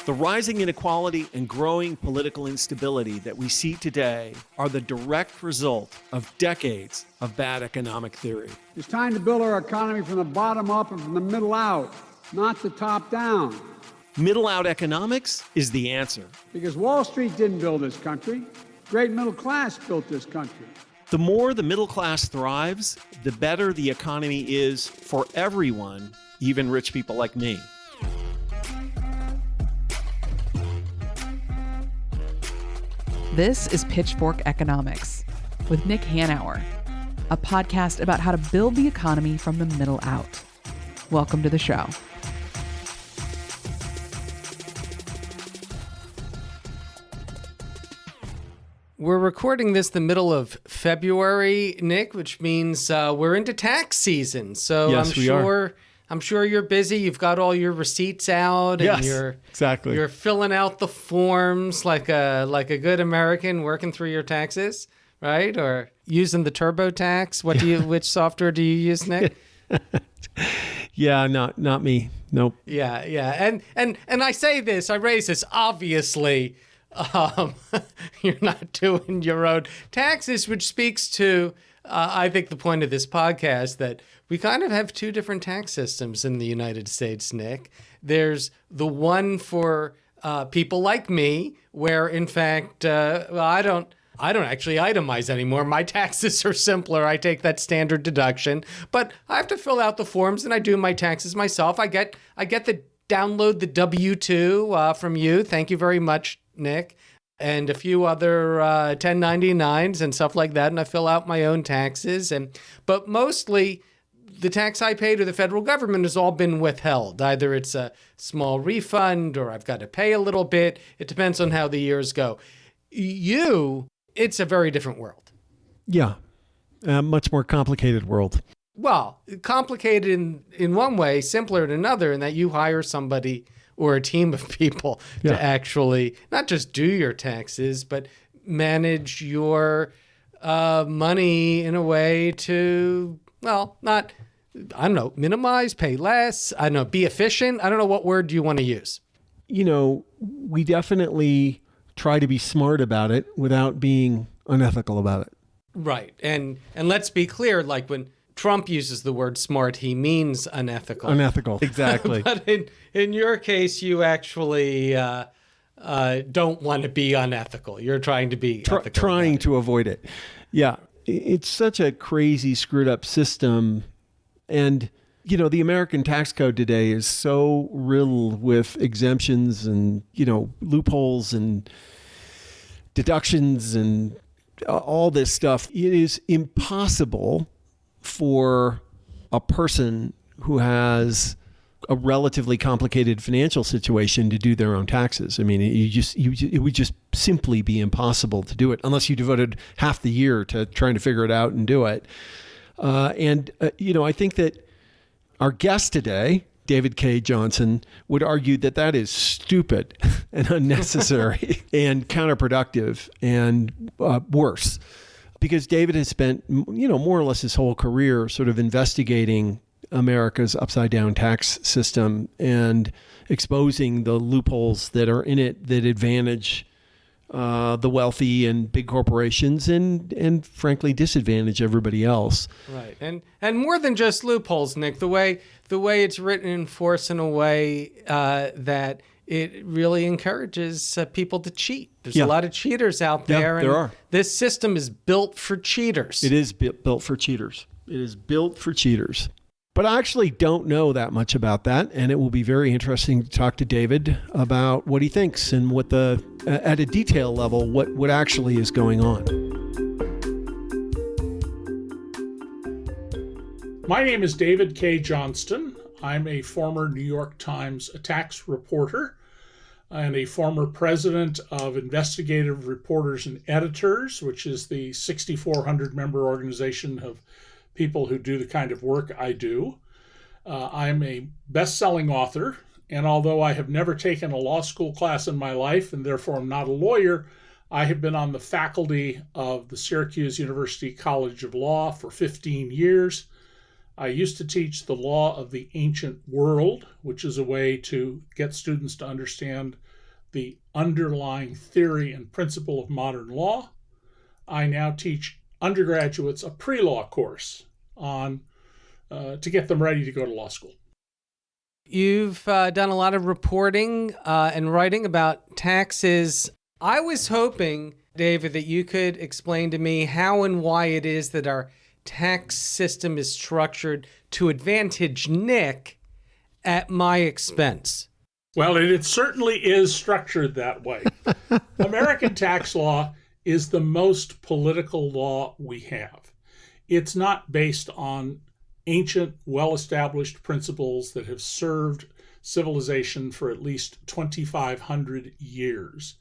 The rising inequality and growing political instability that we see today are the direct result of decades of bad economic theory. It's time to build our economy from the bottom up and from the middle out, not the top down. Middle out economics is the answer. Because Wall Street didn't build this country. Great middle class built this country. The more the middle class thrives, the better the economy is for everyone, even rich people like me. This is Pitchfork Economics with Nick Hanauer, a podcast about how to build the economy from the middle out. Welcome to the show. We're recording this the middle of February, Nick, which means we're into tax season. So yes, I'm sure you're busy. You've got all your receipts out, and you're filling out the forms like a good American working through your taxes, right? Or using the TurboTax. Which software do you use, Nick? Yeah, not me. Nope. Yeah. And I say this, I raise this, obviously, you're not doing your own taxes, which speaks to, I think, the point of this podcast, that we kind of have two different tax systems in the United States, Nick. There's the one for people like me, where, in fact, I don't actually itemize anymore. My taxes are simpler. I take that standard deduction, but I have to fill out the forms, and I do my taxes myself. I get the download the W-2 from you. Thank you very much, Nick. And a few other 1099s and stuff like that, and I fill out my own taxes. But mostly, the tax I pay to the federal government has all been withheld. Either it's a small refund or I've got to pay a little bit. It depends on how the years go. It's a very different world. Yeah, a much more complicated world. Well, complicated in one way, simpler in another, in that you hire somebody or a team of people to actually not just do your taxes, but manage your money in a way to, minimize, pay less, be efficient. I don't know, what word do you want to use? We definitely try to be smart about it without being unethical about it. Right. And let's be clear, like when Trump uses the word smart, he means unethical. Unethical, exactly. But in your case, you actually don't want to be unethical. You're trying to be ethical. Trying to avoid it. Yeah. It's such a crazy, screwed up system. And, the American tax code today is so riddled with exemptions and, loopholes and deductions and all this stuff. It is impossible for a person who has a relatively complicated financial situation to do their own taxes. I mean, it would just simply be impossible to do it unless you devoted half the year to trying to figure it out and do it. I think that our guest today, David Cay Johnston, would argue that is stupid and unnecessary and counterproductive and worse. Because David has spent, more or less his whole career sort of investigating America's upside down tax system and exposing the loopholes that are in it that advantage the wealthy and big corporations and frankly disadvantage everybody else. Right. And more than just loopholes, Nick, the way it's written and enforced in a way that it really encourages people to cheat. There's a lot of cheaters out there. Yeah, there are. This system is built for cheaters. It is built for cheaters. It is built for cheaters. But I actually don't know that much about that, and it will be very interesting to talk to David about what he thinks and what at a detail level, what actually is going on. My name is David Cay Johnston. I'm a former New York Times tax reporter and a former president of Investigative Reporters and Editors, which is the 6,400-member organization of people who do the kind of work I do. I'm a best-selling author, and although I have never taken a law school class in my life and therefore I'm not a lawyer, I have been on the faculty of the Syracuse University College of Law for 15 years. I used to teach the law of the ancient world, which is a way to get students to understand the underlying theory and principle of modern law. I now teach undergraduates a pre-law course on to get them ready to go to law school. You've done a lot of reporting and writing about taxes. I was hoping, David, that you could explain to me how and why it is that our tax system is structured to advantage Nick at my expense. Well, it certainly is structured that way. American tax law is the most political law we have. It's not based on ancient, well-established principles that have served civilization for at least 2,500 years.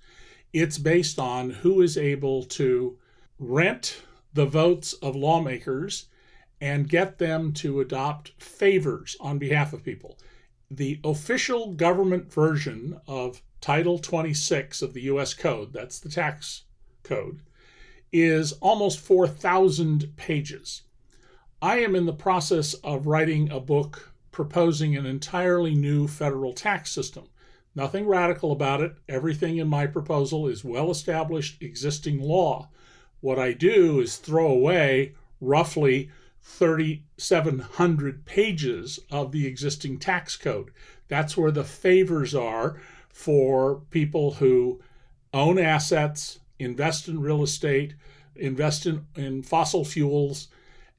It's based on who is able to rent the votes of lawmakers and get them to adopt favors on behalf of people. The official government version of Title 26 of the U.S. Code, that's the tax code, is almost 4,000 pages. I am in the process of writing a book proposing an entirely new federal tax system. Nothing radical about it. Everything in my proposal is well-established existing law. What I do is throw away roughly 3,700 pages of the existing tax code. That's where the favors are for people who own assets, invest in real estate, invest in fossil fuels,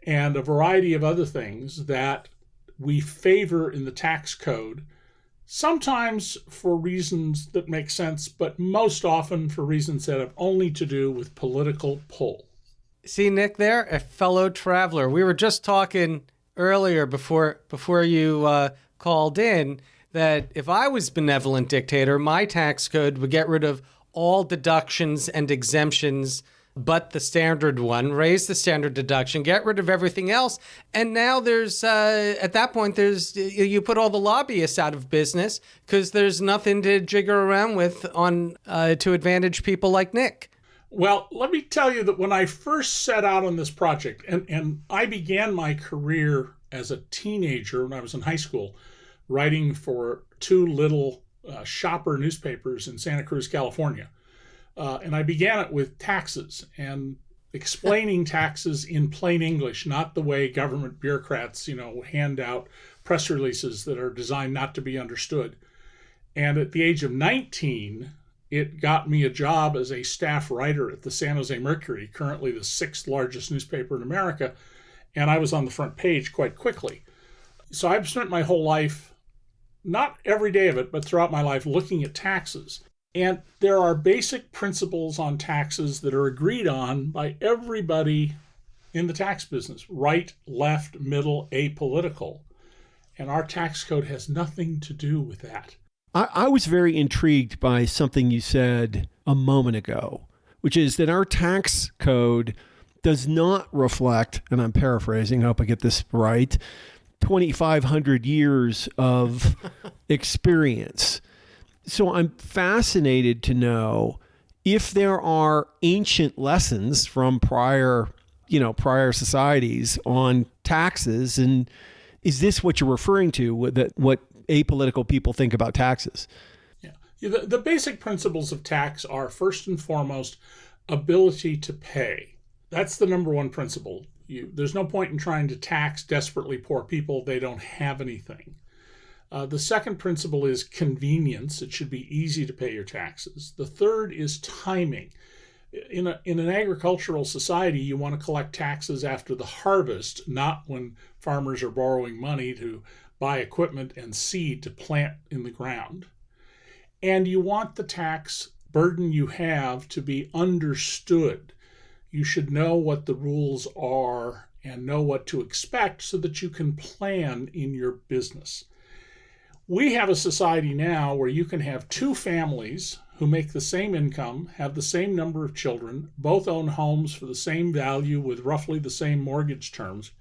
and a variety of other things that we favor in the tax code, sometimes for reasons that make sense, but most often for reasons that have only to do with political pull. See, Nick, there, a fellow traveler. We were just talking earlier before you called in that if I was benevolent dictator, my tax code would get rid of all deductions and exemptions but the standard one, raise the standard deduction, get rid of everything else. And now there's, at that point, you put all the lobbyists out of business because there's nothing to jigger around with on to advantage people like Nick. Well, let me tell you that when I first set out on this project, and I began my career as a teenager when I was in high school, writing for two little shopper newspapers in Santa Cruz, California. And I began it with taxes and explaining taxes in plain English, not the way government bureaucrats, hand out press releases that are designed not to be understood. And at the age of 19, it got me a job as a staff writer at the San Jose Mercury, currently the 6th largest newspaper in America. And I was on the front page quite quickly. So I've spent my whole life, not every day of it, but throughout my life, looking at taxes. And there are basic principles on taxes that are agreed on by everybody in the tax business, right, left, middle, apolitical. And our tax code has nothing to do with that. I was very intrigued by something you said a moment ago, which is that our tax code does not reflect, and I'm paraphrasing, I hope I get this right, 2,500 years of experience. So I'm fascinated to know if there are ancient lessons from prior societies on taxes, and is this what you're referring to, what apolitical people think about taxes? Yeah. The basic principles of tax are, first and foremost, ability to pay. That's the number one principle. There's no point in trying to tax desperately poor people. They don't have anything. The second principle is convenience. It should be easy to pay your taxes. The third is timing. In an agricultural society, you want to collect taxes after the harvest, not when farmers are borrowing money to buy equipment and seed to plant in the ground. And you want the tax burden you have to be understood. You should know what the rules are and know what to expect so that you can plan in your business. We have a society now where you can have two families who make the same income, have the same number of children, both own homes for the same value with roughly the same mortgage terms,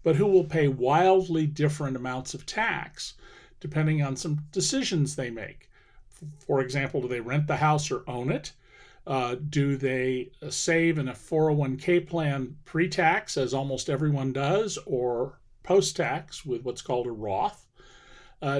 but who will pay wildly different amounts of tax depending on some decisions they make. For example, do they rent the house or own it? Do they save in a 401k plan pre-tax, as almost everyone does, or post-tax with what's called a Roth?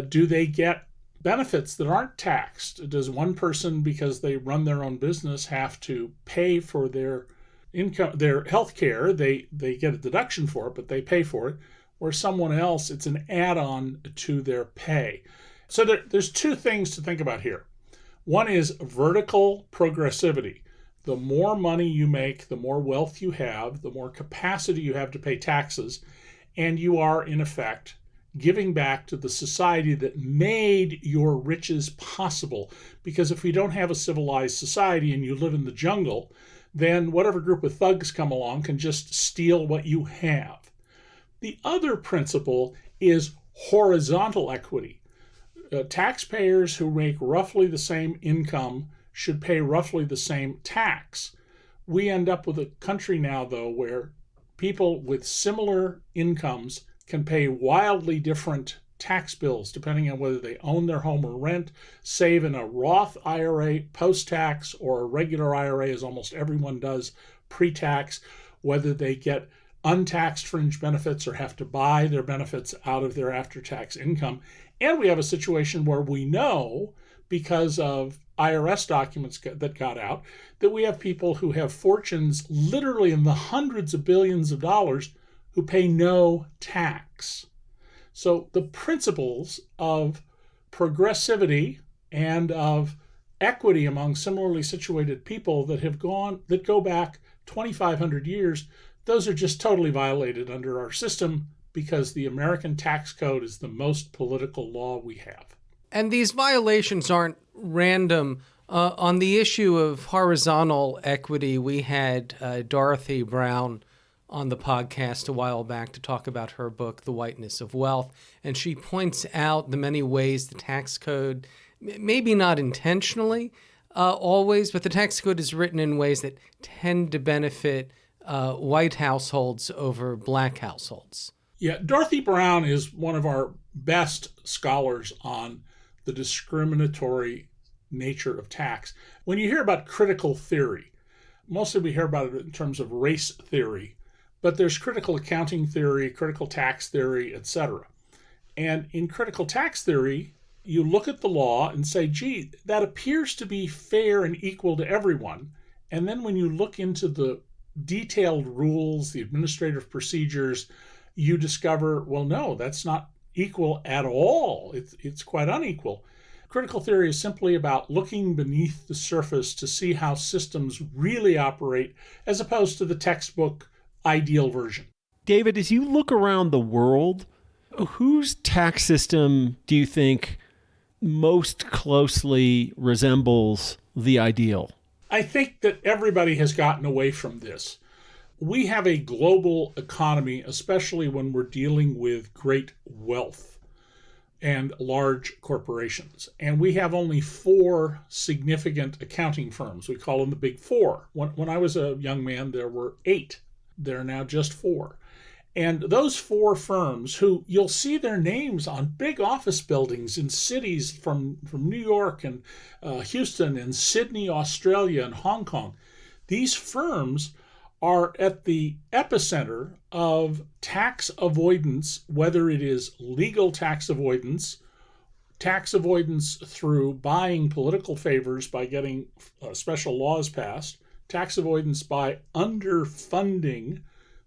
Do they get benefits that aren't taxed? Does one person, because they run their own business, have to pay for their income, their health care? They get a deduction for it, but they pay for it. Or someone else, it's an add-on to their pay. So there's two things to think about here. One is vertical progressivity. The more money you make, the more wealth you have, the more capacity you have to pay taxes, and you are, in effect, giving back to the society that made your riches possible. Because if we don't have a civilized society and you live in the jungle, then whatever group of thugs come along can just steal what you have. The other principle is horizontal equity. Taxpayers who make roughly the same income should pay roughly the same tax. We end up with a country now, though, where people with similar incomes can pay wildly different tax bills depending on whether they own their home or rent, save in a Roth IRA post-tax or a regular IRA, as almost everyone does, pre-tax, whether they get untaxed fringe benefits or have to buy their benefits out of their after-tax income. And we have a situation where we know, because of IRS documents that got out, that we have people who have fortunes literally in the hundreds of billions of dollars who pay no tax. So the principles of progressivity and of equity among similarly situated people that go back 2,500 years, those are just totally violated under our system because the American tax code is the most political law we have. And these violations aren't random. On the issue of horizontal equity, we had Dorothy Brown on the podcast a while back to talk about her book, The Whiteness of Wealth. And she points out the many ways the tax code, maybe not intentionally always, but the tax code is written in ways that tend to benefit white households over black households. Yeah, Dorothy Brown is one of our best scholars on the discriminatory nature of tax. When you hear about critical theory, mostly we hear about it in terms of race theory, but there's critical accounting theory, critical tax theory, etc. And in critical tax theory, you look at the law and say, gee, that appears to be fair and equal to everyone. And then when you look into the detailed rules, the administrative procedures, you discover, well, no, that's not equal at all. It's quite unequal. Critical theory is simply about looking beneath the surface to see how systems really operate, as opposed to the textbook ideal version. David, as you look around the world, whose tax system do you think most closely resembles the ideal? I think that everybody has gotten away from this. We have a global economy, especially when we're dealing with great wealth and large corporations. And we have only 4 significant accounting firms. We call them the Big Four. When I was a young man, there were 8. There are now just 4. And those 4 firms, who you'll see their names on big office buildings in cities from New York and Houston and Sydney, Australia, and Hong Kong, these firms are at the epicenter of tax avoidance, whether it is legal tax avoidance through buying political favors by getting special laws passed, tax avoidance by underfunding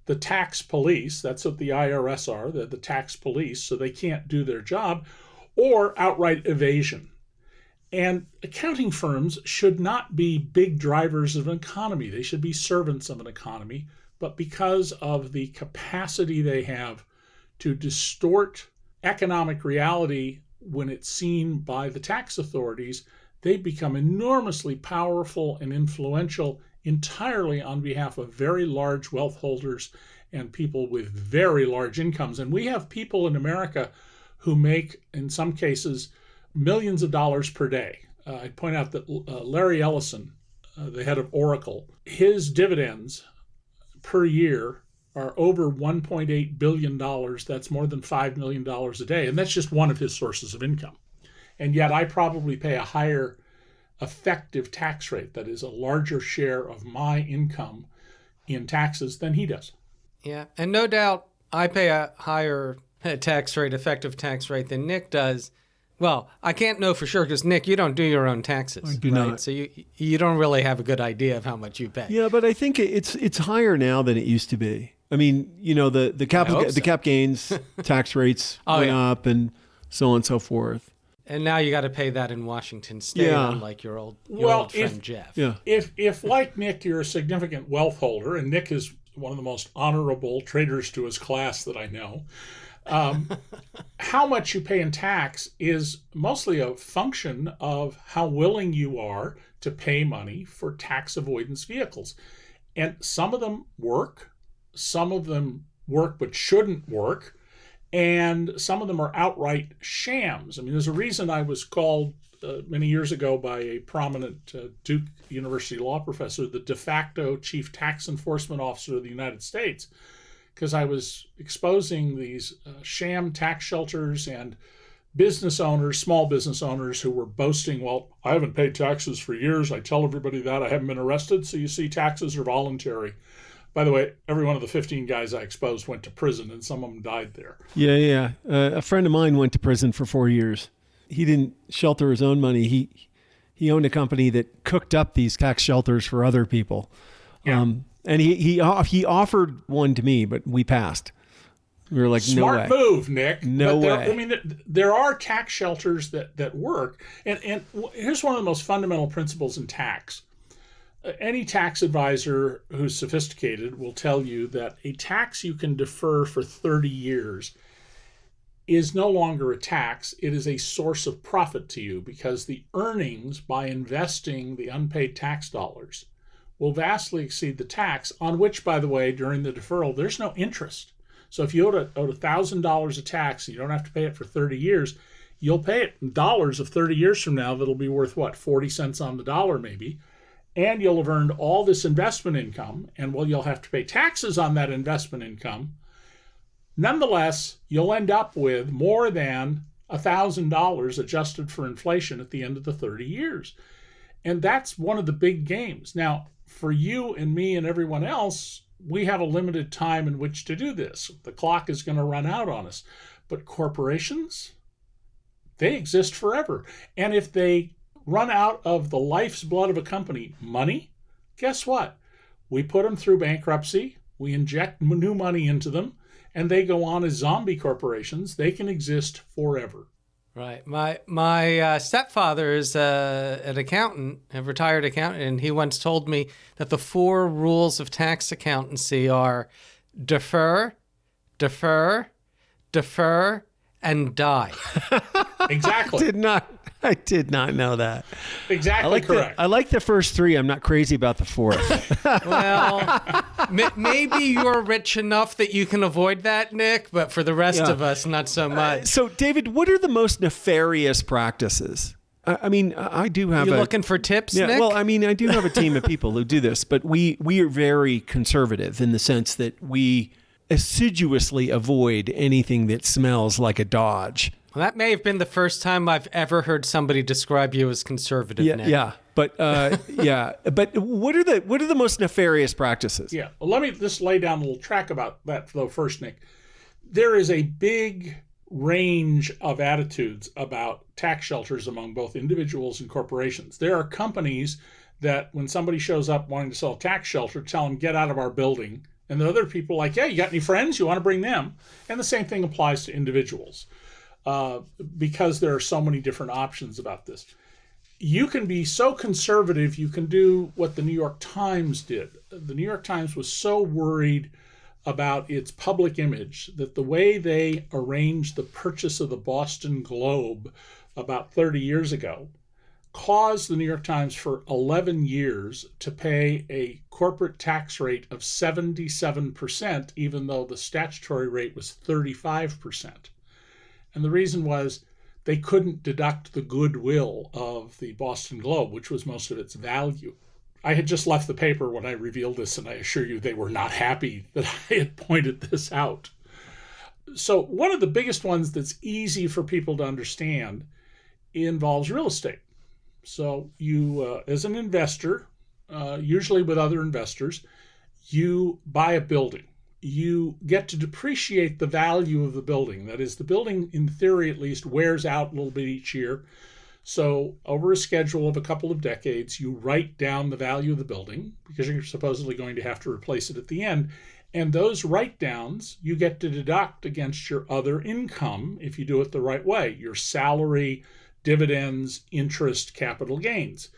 the tax police. That's what the IRS are, the tax police, so they can't do their job, or outright evasion. And accounting firms should not be big drivers of an economy. They should be servants of an economy. But because of the capacity they have to distort economic reality when it's seen by the tax authorities, they become enormously powerful and influential entirely on behalf of very large wealth holders and people with very large incomes. And we have people in America who make, in some cases, millions of dollars per day. I'd point out that Larry Ellison, the head of Oracle, his dividends per year are over $1.8 billion. That's more than $5 million a day. And that's just one of his sources of income. And yet I probably pay a higher effective tax rate, that is a larger share of my income in taxes, than he does. Yeah, and no doubt I pay a higher tax rate, effective tax rate than Nick does. Well, I can't know for sure because, Nick, you don't do your own taxes. I do right? not. So you don't really have a good idea of how much you pay. Yeah, but I think it's higher now than it used to be. I mean, the cap gains tax rates went up and so on and so forth. And now you got to pay that in Washington State, unlike your old friend Jeff. Yeah. If like Nick, you're a significant wealth holder, and Nick is one of the most honorable traitors to his class that I know, how much you pay in tax is mostly a function of how willing you are to pay money for tax avoidance vehicles. And some of them work, some of them work but shouldn't work, and some of them are outright shams. I mean, there's a reason I was called many years ago by a prominent Duke University law professor the de facto chief tax enforcement officer of the United States, because I was exposing these sham tax shelters and business owners, small business owners who were boasting, well, I haven't paid taxes for years. I tell everybody that. I haven't been arrested. So you see, taxes are voluntary. By the way, every one of the 15 guys I exposed went to prison, and some of them died there. Yeah. A friend of mine went to prison for 4 years. He didn't shelter his own money. He owned a company that cooked up these tax shelters for other people. Yeah. And he offered one to me, but we passed. We were like, Smart no way. move, Nick. No way. way. I mean, there are tax shelters that work. And here's one of the most fundamental principles in tax. Any tax advisor who's sophisticated will tell you that a tax you can defer for 30 years is no longer a tax. It is a source of profit to you, because the earnings by investing the unpaid tax dollars will vastly exceed the tax, on which, by the way, during the deferral, there's no interest. So if you owed $1,000 of tax, you don't have to pay it for 30 years. You'll pay it in dollars of 30 years from now. That'll be worth, 40 cents on the dollar maybe. And you'll have earned all this investment income. And while you'll have to pay taxes on that investment income, nonetheless, you'll end up with more than $1,000 adjusted for inflation at the end of the 30 years. And that's one of the big games. Now, for you and me and everyone else, we have a limited time in which to do this. The clock is going to run out on us. But corporations, they exist forever. And if they run out of the life's blood of a company, money, guess what? We put them through bankruptcy, we inject new money into them, and they go on as zombie corporations. They can exist forever. Right. My stepfather is an accountant, a retired accountant, and he once told me that the 4 rules of tax accountancy are defer, defer, defer, and die. Exactly. I did not know that. Exactly correct. I like the first 3. I'm not crazy about the 4th. Well, maybe you're rich enough that you can avoid that, Nick, but for the rest of us, not so much. So, David, what are the most nefarious practices? I mean, I do have You looking for tips, Yeah, Nick? well, I mean, I do have a team of people who do this, but we are very conservative in the sense that we assiduously avoid anything that smells like a Dodge. Well, that may have been the first time I've ever heard somebody describe you as conservative, Nick. Yeah. But but what are the most nefarious practices? Yeah. Well, let me just lay down a little track about that though first, Nick. There is a big range of attitudes about tax shelters among both individuals and corporations. There are companies that when somebody shows up wanting to sell a tax shelter, tell them, get out of our building. And the other people are like, yeah, you got any friends? You want to bring them? And the same thing applies to individuals. Because there are so many different options about this. You can be so conservative, you can do what the New York Times did. The New York Times was so worried about its public image that the way they arranged the purchase of the Boston Globe about 30 years ago caused the New York Times for 11 years to pay a corporate tax rate of 77%, even though the statutory rate was 35%. And the reason was they couldn't deduct the goodwill of the Boston Globe, which was most of its value. I had just left the paper when I revealed this, and I assure you they were not happy that I had pointed this out. So one of the biggest ones that's easy for people to understand involves real estate. So you, as an investor, usually with other investors, you buy a building. you get to depreciate the value of the building. That is, the building, in theory at least, wears out a little bit each year. So over a schedule of a couple of decades, you write down the value of the building because you're supposedly going to have to replace it at the end. And those write-downs you get to deduct against your other income if you do it the right way, your salary, dividends, interest, capital gains.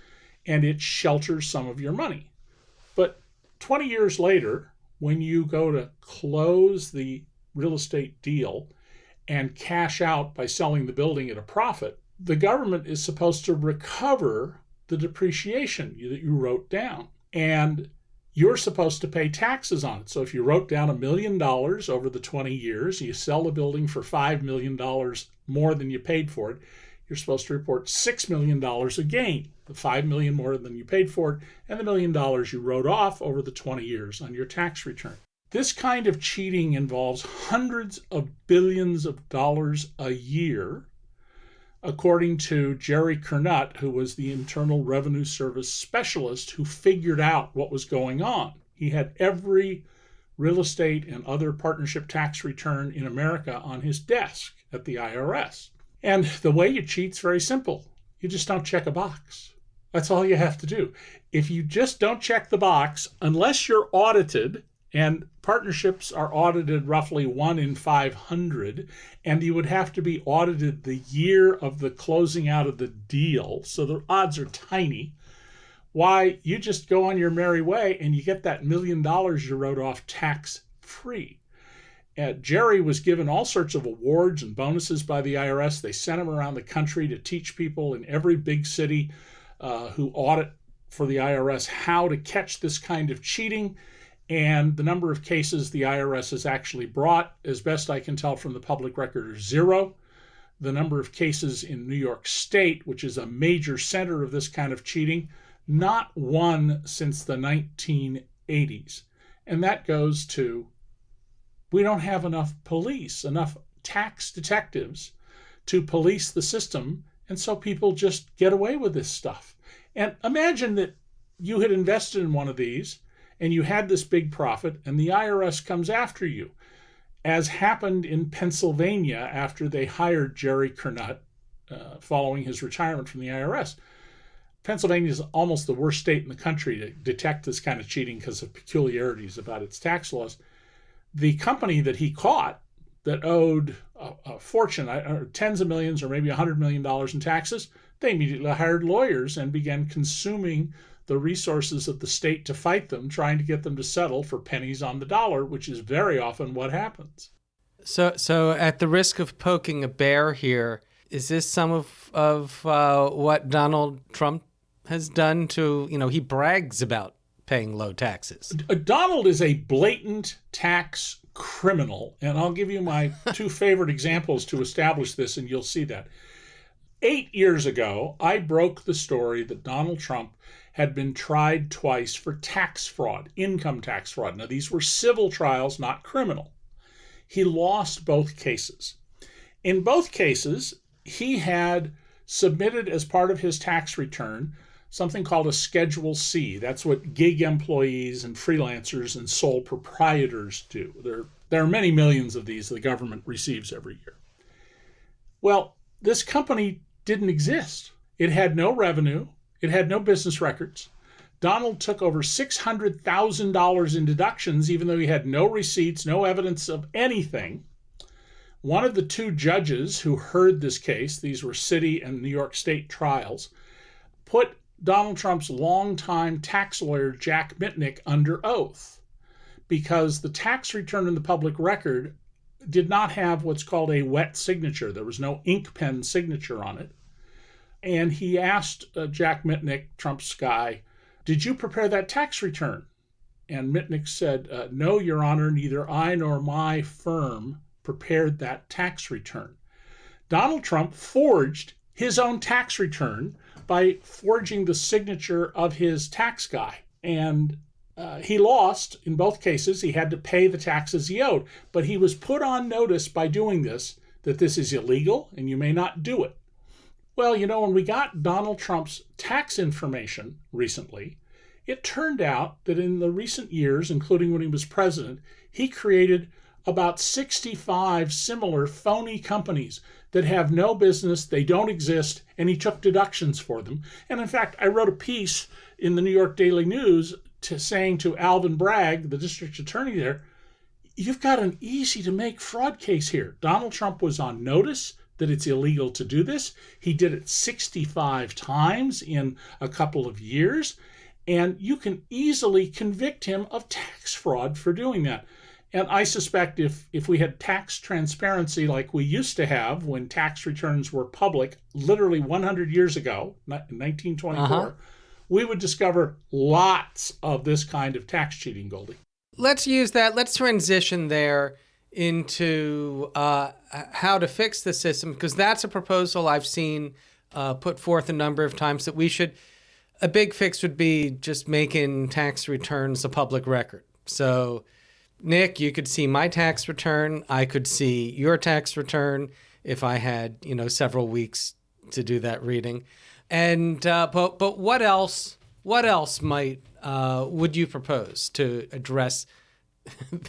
And it shelters some of your money. But 20 years later, when you go to close the real estate deal and cash out by selling the building at a profit, the government is supposed to recover the depreciation that you wrote down. And you're supposed to pay taxes on it. So if you wrote down $1 million over the 20 years, you sell the building for $5 million more than you paid for it, you're supposed to report $6 million of gain, the $5 million more than you paid for it, and the $1 million you wrote off over the 20 years on your tax return. This kind of cheating involves hundreds of billions of dollars a year, according to Jerry Kernut, who was the Internal Revenue Service specialist who figured out what was going on. He had every real estate and other partnership tax return in America on his desk at the IRS. And the way you cheat's very simple. You just don't check a box. That's all you have to do. If you just don't check the box, unless you're audited, and partnerships are audited roughly 1 in 500, and you would have to be audited the year of the closing out of the deal, so the odds are tiny. Why, you just go on your merry way and you get that $1 million you wrote off tax-free. Jerry was given all sorts of awards and bonuses by the IRS. They sent him around the country to teach people in every big city who audit for the IRS how to catch this kind of cheating. And the number of cases the IRS has actually brought, as best I can tell from the public record, are 0. The number of cases in New York State, which is a major center of this kind of cheating, not 1 since the 1980s. And that goes to, we don't have enough police, enough tax detectives to police the system, and so people just get away with this stuff. And imagine that you had invested in one of these, and you had this big profit, and the IRS comes after you, as happened in Pennsylvania after they hired Jerry Kernut following his retirement from the IRS. Pennsylvania is almost the worst state in the country to detect this kind of cheating because of peculiarities about its tax laws. The company that he caught that owed a fortune, tens of millions or maybe $100 million in taxes, they immediately hired lawyers and began consuming the resources of the state to fight them, trying to get them to settle for pennies on the dollar, which is very often what happens. So at the risk of poking a bear here, is this some of what Donald Trump has done to, he brags about paying low taxes? Donald is a blatant tax criminal, and I'll give you my 2 favorite examples to establish this, and you'll see that. 8 years ago, I broke the story that Donald Trump had been tried twice for tax fraud, income tax fraud. Now, these were civil trials, not criminal. He lost both cases. In both cases, he had submitted as part of his tax return something called a Schedule C. That's what gig employees and freelancers and sole proprietors do. There are many millions of these the government receives every year. Well, this company didn't exist. It had no revenue. It had no business records. Donald took over $600,000 in deductions, even though he had no receipts, no evidence of anything. One of the 2 judges who heard this case, these were city and New York State trials, put Donald Trump's longtime tax lawyer, Jack Mitnick, under oath because the tax return in the public record did not have what's called a wet signature. There was no ink pen signature on it. And he asked Jack Mitnick, Trump's guy, "Did you prepare that tax return?" And Mitnick said, "No, Your Honor, neither I nor my firm prepared that tax return." Donald Trump forged his own tax return by forging the signature of his tax guy. And he lost in both cases. He had to pay the taxes he owed. But he was put on notice by doing this that this is illegal and you may not do it. Well, when we got Donald Trump's tax information recently, It turned out that in the recent years, including when he was president, he created about 65 similar phony companies that have no business, they don't exist, and he took deductions for them. And in fact, I wrote a piece in the New York Daily News saying to Alvin Bragg, the district attorney there, you've got an easy to make fraud case here. Donald Trump was on notice that it's illegal to do this. He did it 65 times in a couple of years, and you can easily convict him of tax fraud for doing that. And I suspect if we had tax transparency like we used to have when tax returns were public, literally 100 years ago, in 1924, we would discover lots of this kind of tax cheating, Goldie. Let's use that. Let's transition there into how to fix the system, because that's a proposal I've seen put forth a number of times that we should. A big fix would be just making tax returns a public record. So, Nick, you could see my tax return. I could see your tax return if I had, several weeks to do that reading. And but what else? What else might would you propose to address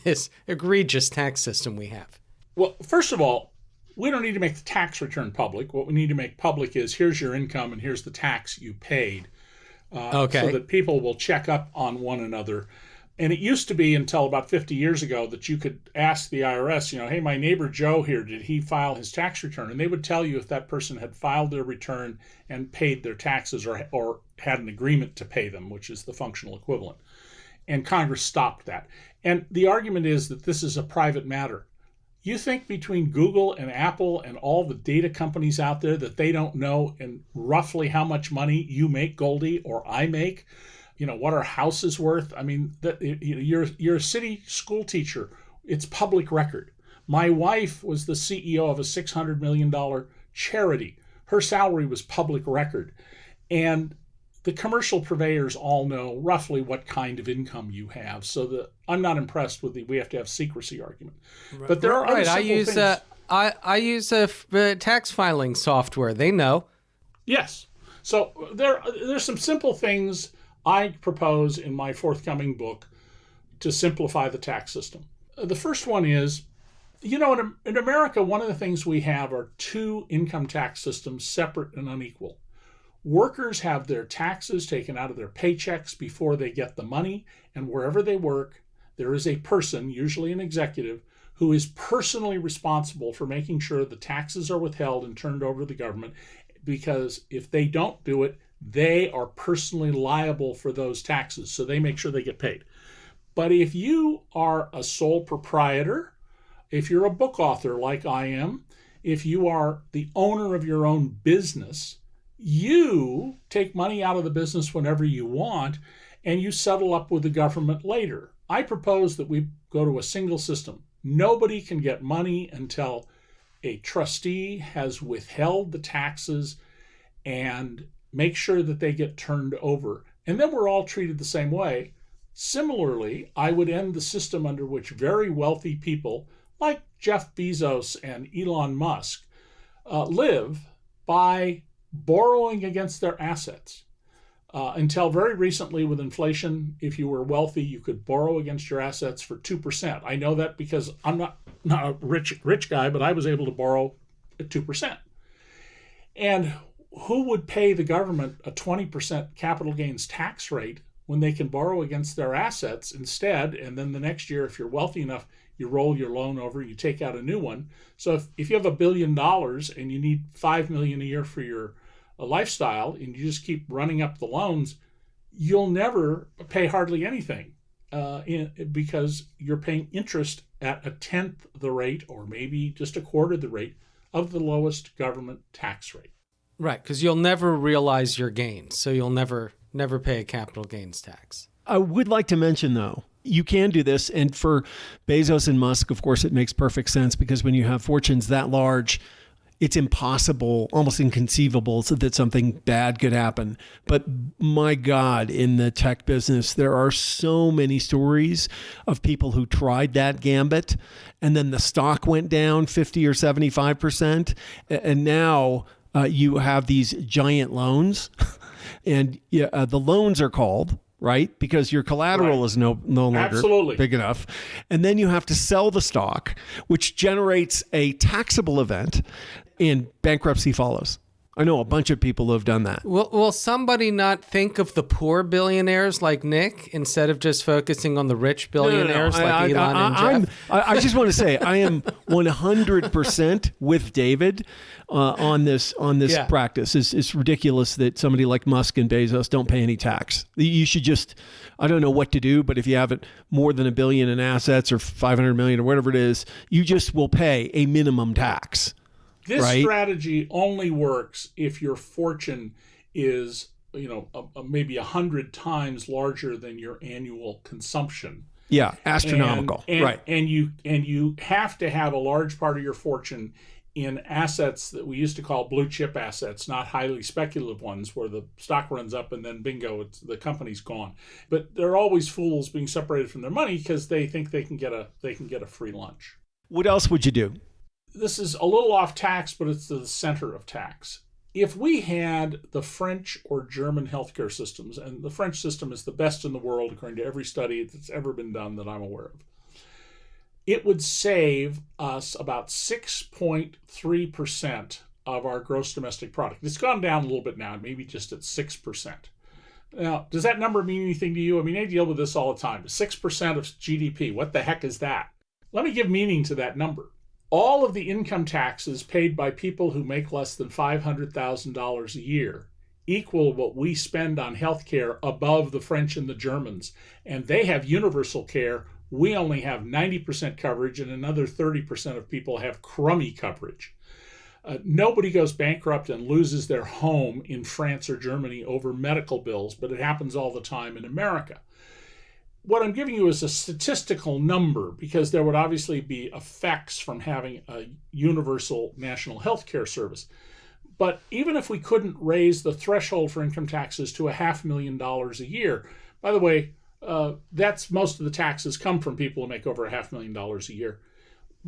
this egregious tax system we have? Well, first of all, we don't need to make the tax return public. What we need to make public is here's your income and here's the tax you paid, so that people will check up on one another. And it used to be until about 50 years ago that you could ask the IRS, hey, my neighbor Joe here, did he file his tax return? And they would tell you if that person had filed their return and paid their taxes or had an agreement to pay them, which is the functional equivalent. And Congress stopped that. And the argument is that this is a private matter. You think between Google and Apple and all the data companies out there that they don't know and roughly how much money you make, Goldie, or I make? What our house is worth. I mean, you're a city school teacher. It's public record. My wife was the CEO of a $600 million charity. Her salary was public record. And the commercial purveyors all know roughly what kind of income you have. So I'm not impressed with we have to have secrecy argument. But there are other simple things. I use tax filing software. They know. Yes. So there's some simple things I propose in my forthcoming book to simplify the tax system. The first one is, in America, one of the things we have are two income tax systems, separate and unequal. Workers have their taxes taken out of their paychecks before they get the money, and wherever they work, there is a person, usually an executive, who is personally responsible for making sure the taxes are withheld and turned over to the government, because if they don't do it, they are personally liable for those taxes, so they make sure they get paid. But if you are a sole proprietor, if you're a book author like I am, if you are the owner of your own business, you take money out of the business whenever you want, and you settle up with the government later. I propose that we go to a single system. Nobody can get money until a trustee has withheld the taxes and make sure that they get turned over. And then we're all treated the same way. Similarly, I would end the system under which very wealthy people like Jeff Bezos and Elon Musk live by borrowing against their assets. Until very recently with inflation, if you were wealthy, you could borrow against your assets for 2%. I know that because I'm not a rich guy, but I was able to borrow at 2%. And who would pay the government a 20% capital gains tax rate when they can borrow against their assets instead? And then the next year, if you're wealthy enough, you roll your loan over, you take out a new one. So if you have $1 billion and you need $5 million a year for your lifestyle, and you just keep running up the loans, you'll never pay hardly anything because you're paying interest at 1/10 the rate, or maybe just 1/4 the rate of the lowest government tax rate. Right, because you'll never realize your gains, so you'll never pay a capital gains tax. I would like to mention, though, you can do this. And for Bezos and Musk, of course, it makes perfect sense, because when you have fortunes that large, it's impossible, almost inconceivable that something bad could happen. But my God, in the tech business, there are so many stories of people who tried that gambit, and then the stock went down 50 or 75%. And now you have these giant loans. And the loans are called, right? Because your collateral is no longer Absolutely. big enough. And then you have to sell the stock, which generates a taxable event, and bankruptcy follows. I know a bunch of people who have done that. Will somebody not think of the poor billionaires like Nick instead of just focusing on the rich billionaires like Elon and Jeff? I just want to say I am 100% with David on this practice. It's ridiculous that somebody like Musk and Bezos don't pay any tax. You should just, I don't know what to do, but if you have more than $1 billion in assets or 500 million or whatever it is, you just will pay a minimum tax. This strategy only works if your fortune is, maybe 100 times larger than your annual consumption. Yeah, astronomical. Right. And you have to have a large part of your fortune in assets that we used to call blue chip assets, not highly speculative ones where the stock runs up and then bingo, the company's gone. But they're always fools being separated from their money because they think they can get a free lunch. What else would you do? This is a little off tax, but it's the center of tax. If we had the French or German healthcare systems, and the French system is the best in the world according to every study that's ever been done that I'm aware of, it would save us about 6.3% of our gross domestic product. It's gone down a little bit now, maybe just at 6%. Now, does that number mean anything to you? I mean, I deal with this all the time. 6% of GDP, what the heck is that? Let me give meaning to that number. All of the income taxes paid by people who make less than $500,000 a year equal what we spend on health care above the French and the Germans. And they have universal care. We only have 90% coverage, and another 30% of people have crummy coverage. Nobody goes bankrupt and loses their home in France or Germany over medical bills, but it happens all the time in America. What I'm giving you is a statistical number because there would obviously be effects from having a universal national health care service. But even if we couldn't raise the threshold for income taxes to $500,000 a year, by the way, that's most of the taxes come from people who make over $500,000 a year.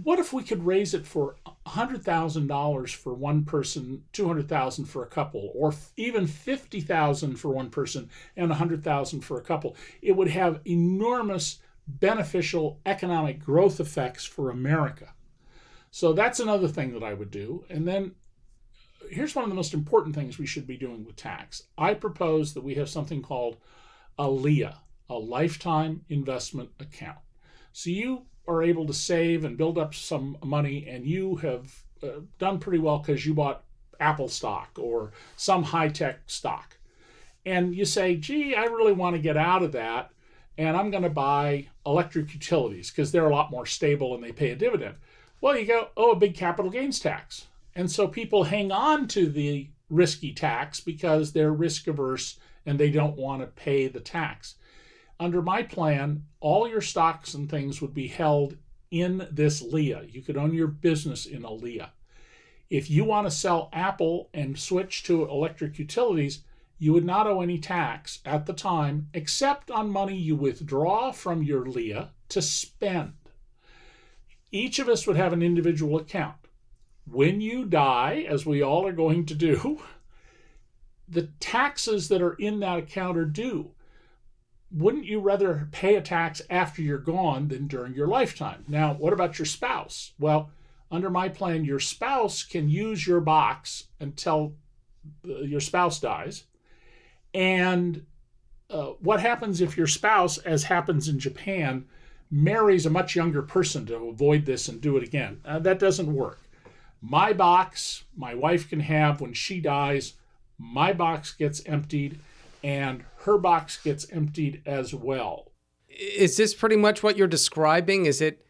What if we could raise it for $100,000 for one person, $200,000 for a couple, or even $50,000 for one person and $100,000 for a couple? It would have enormous beneficial economic growth effects for America. So that's another thing that I would do. And then here's one of the most important things we should be doing with tax. I propose that we have something called a LIA, a lifetime investment account. So you are able to save and build up some money, and you have done pretty well because you bought Apple stock or some high-tech stock. And you say, gee, I really want to get out of that, and I'm going to buy electric utilities because they're a lot more stable and they pay a dividend. Well, you go, a big capital gains tax. And so people hang on to the risky tax because they're risk averse and they don't want to pay the tax. Under my plan, all your stocks and things would be held in this LIA. You could own your business in a LIA. If you want to sell Apple and switch to electric utilities, you would not owe any tax at the time, except on money you withdraw from your LIA to spend. Each of us would have an individual account. When you die, as we all are going to do, the taxes that are in that account are due. Wouldn't you rather pay a tax after you're gone than during your lifetime? Now, what about your spouse? Well, under my plan, your spouse can use your box until your spouse dies. And what happens if your spouse, as happens in Japan, marries a much younger person to avoid this and do it again? That doesn't work. My box, my wife can have when she dies, my box gets emptied, and her box gets emptied as well. Is this pretty much what you're describing? Is it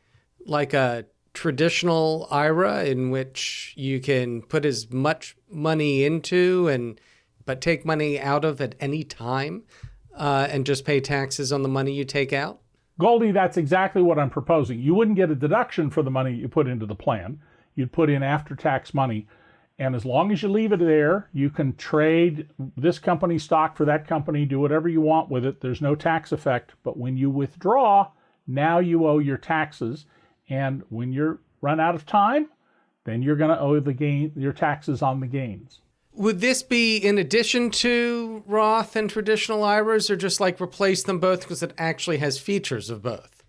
like a traditional IRA in which you can put as much money into but take money out of at any time and just pay taxes on the money you take out? Goldie, that's exactly what I'm proposing. You wouldn't get a deduction for the money you put into the plan. You'd put in after-tax money. And as long as you leave it there, you can trade this company's stock for that company, do whatever you want with it. There's no tax effect. But when you withdraw, now you owe your taxes. And when you run out of time, then you're going to owe your taxes on the gains. Would this be in addition to Roth and traditional IRAs, or just like replace them both because it actually has features of both?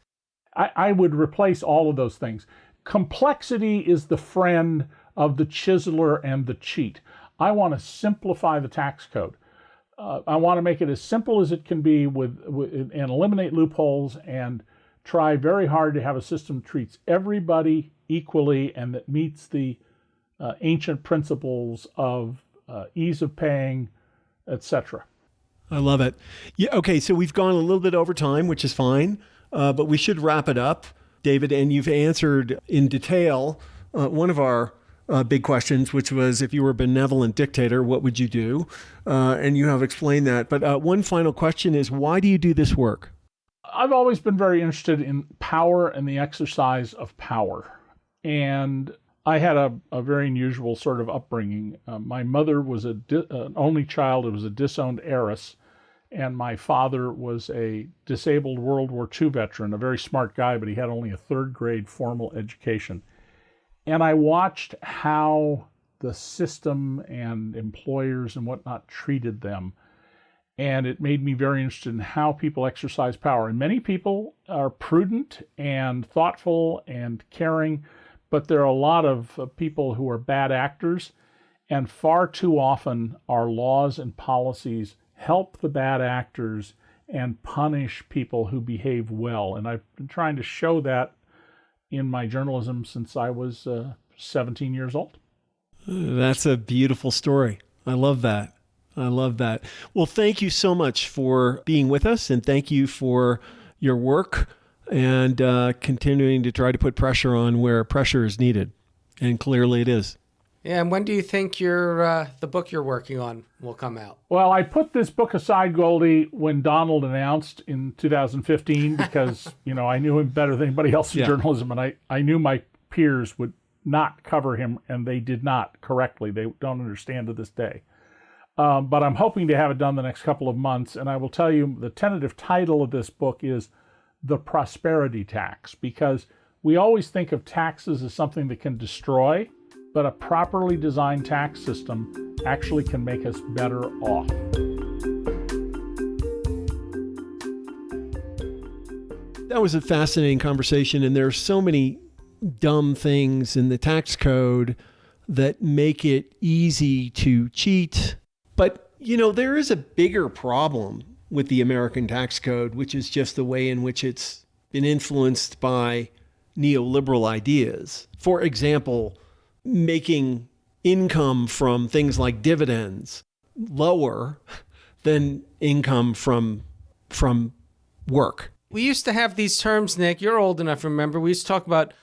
I would replace all of those things. Complexity is the friend of the chiseler and the cheat. I want to simplify the tax code. I want to make it as simple as it can be and eliminate loopholes and try very hard to have a system that treats everybody equally and that meets the ancient principles of ease of paying, etc. I love it. Yeah. Okay. So we've gone a little bit over time, which is fine, but we should wrap it up, David. And you've answered in detail one of our big questions, which was, if you were a benevolent dictator, what would you do? And you have explained that. But one final question is, why do you do this work? I've always been very interested in power and the exercise of power. And I had a very unusual sort of upbringing. My mother was an only child who was a disowned heiress, and my father was a disabled World War II veteran, a very smart guy, but he had only a third grade formal education. And I watched how the system and employers and whatnot treated them. And it made me very interested in how people exercise power. And many people are prudent and thoughtful and caring, but there are a lot of people who are bad actors. And far too often, our laws and policies help the bad actors and punish people who behave well. And I've been trying to show that in my journalism since I was 17 years old. That's a beautiful story. I love that. I love that. Well, thank you so much for being with us, and thank you for your work and continuing to try to put pressure on where pressure is needed. And clearly it is. Yeah, and when do you think the book you're working on will come out? Well, I put this book aside, Goldie, when Donald announced in 2015 because, I knew him better than anybody else in journalism, and I knew my peers would not cover him, and they did not correctly. They don't understand to this day. But I'm hoping to have it done the next couple of months, and I will tell you the tentative title of this book is The Prosperity Tax, because we always think of taxes as something that can destroy, but a properly designed tax system actually can make us better off. That was a fascinating conversation, and there are so many dumb things in the tax code that make it easy to cheat. But, there is a bigger problem with the American tax code, which is just the way in which it's been influenced by neoliberal ideas. For example, making income from things like dividends lower than income from work. We used to have these terms, Nick. You're old enough to remember. We used to talk about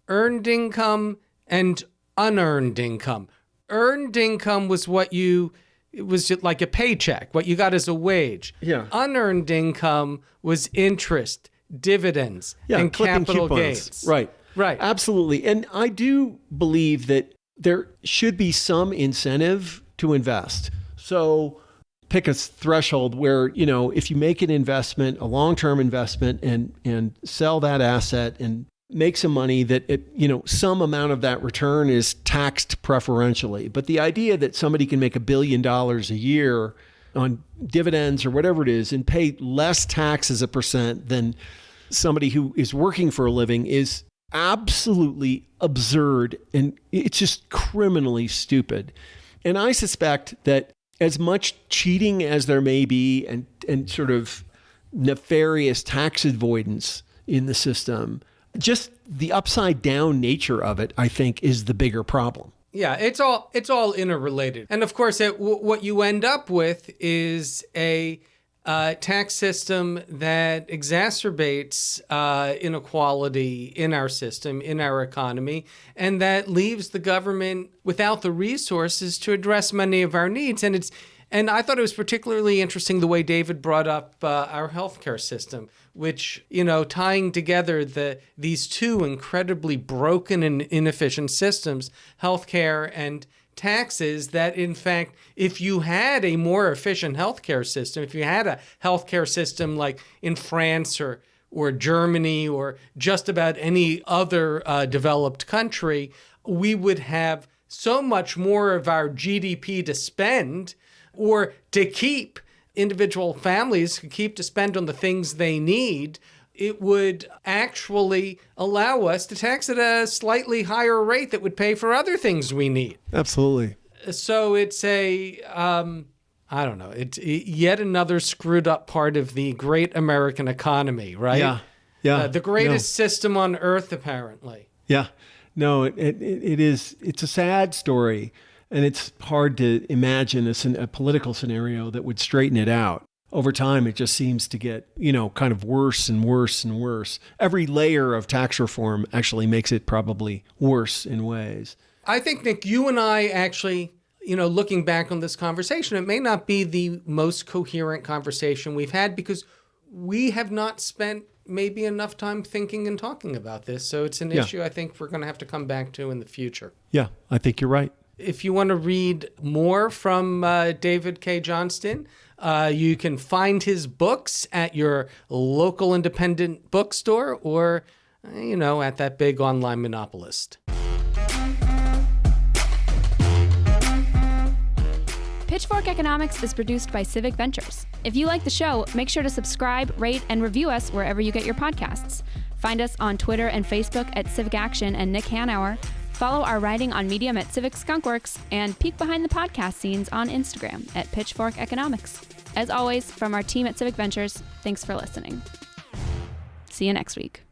earned income and unearned income. Earned income was it was just like a paycheck, what you got as a wage. Yeah. Unearned income was interest, dividends, and capital gains. Right. Right. Absolutely. And I do believe that there should be some incentive to invest. So pick a threshold where, if you make an investment, a long-term investment, and sell that asset and make some money, that some amount of that return is taxed preferentially. But the idea that somebody can make $1 billion a year on dividends or whatever it is and pay less tax as a percent than somebody who is working for a living is absolutely absurd, and it's just criminally stupid. And I suspect that as much cheating as there may be and sort of nefarious tax avoidance in the system, just the upside down nature of it, I think, is the bigger problem. Yeah, it's all interrelated. And of course, what you end up with is a tax system that exacerbates inequality in our system, in our economy, and that leaves the government without the resources to address many of our needs. And I thought it was particularly interesting the way David brought up our healthcare system, which, tying together these two incredibly broken and inefficient systems, healthcare and taxes, that in fact, if you had a more efficient healthcare system, if you had a healthcare system like in France or Germany or just about any other developed country, we would have so much more of our GDP to spend or to keep. Individual families could keep to spend on the things they need. It would actually allow us to tax at a slightly higher rate that would pay for other things we need. Absolutely. So it's I don't know, it's yet another screwed up part of the great American economy, right? Yeah. Yeah. The greatest system on earth, apparently. Yeah. No, it is. It's a sad story, and it's hard to imagine a political scenario that would straighten it out. Over time, it just seems to get, kind of worse and worse and worse. Every layer of tax reform actually makes it probably worse in ways. I think, Nick, you and I actually, looking back on this conversation, it may not be the most coherent conversation we've had because we have not spent maybe enough time thinking and talking about this. So it's an issue I think we're going to have to come back to in the future. Yeah, I think you're right. If you want to read more from David Cay Johnston, you can find his books at your local independent bookstore or, at that big online monopolist. Pitchfork Economics is produced by Civic Ventures. If you like the show, make sure to subscribe, rate, and review us wherever you get your podcasts. Find us on Twitter and Facebook at Civic Action and Nick Hanauer. Follow our writing on Medium at Civic Skunkworks, and peek behind the podcast scenes on Instagram at Pitchfork Economics. As always, from our team at Civic Ventures, thanks for listening. See you next week.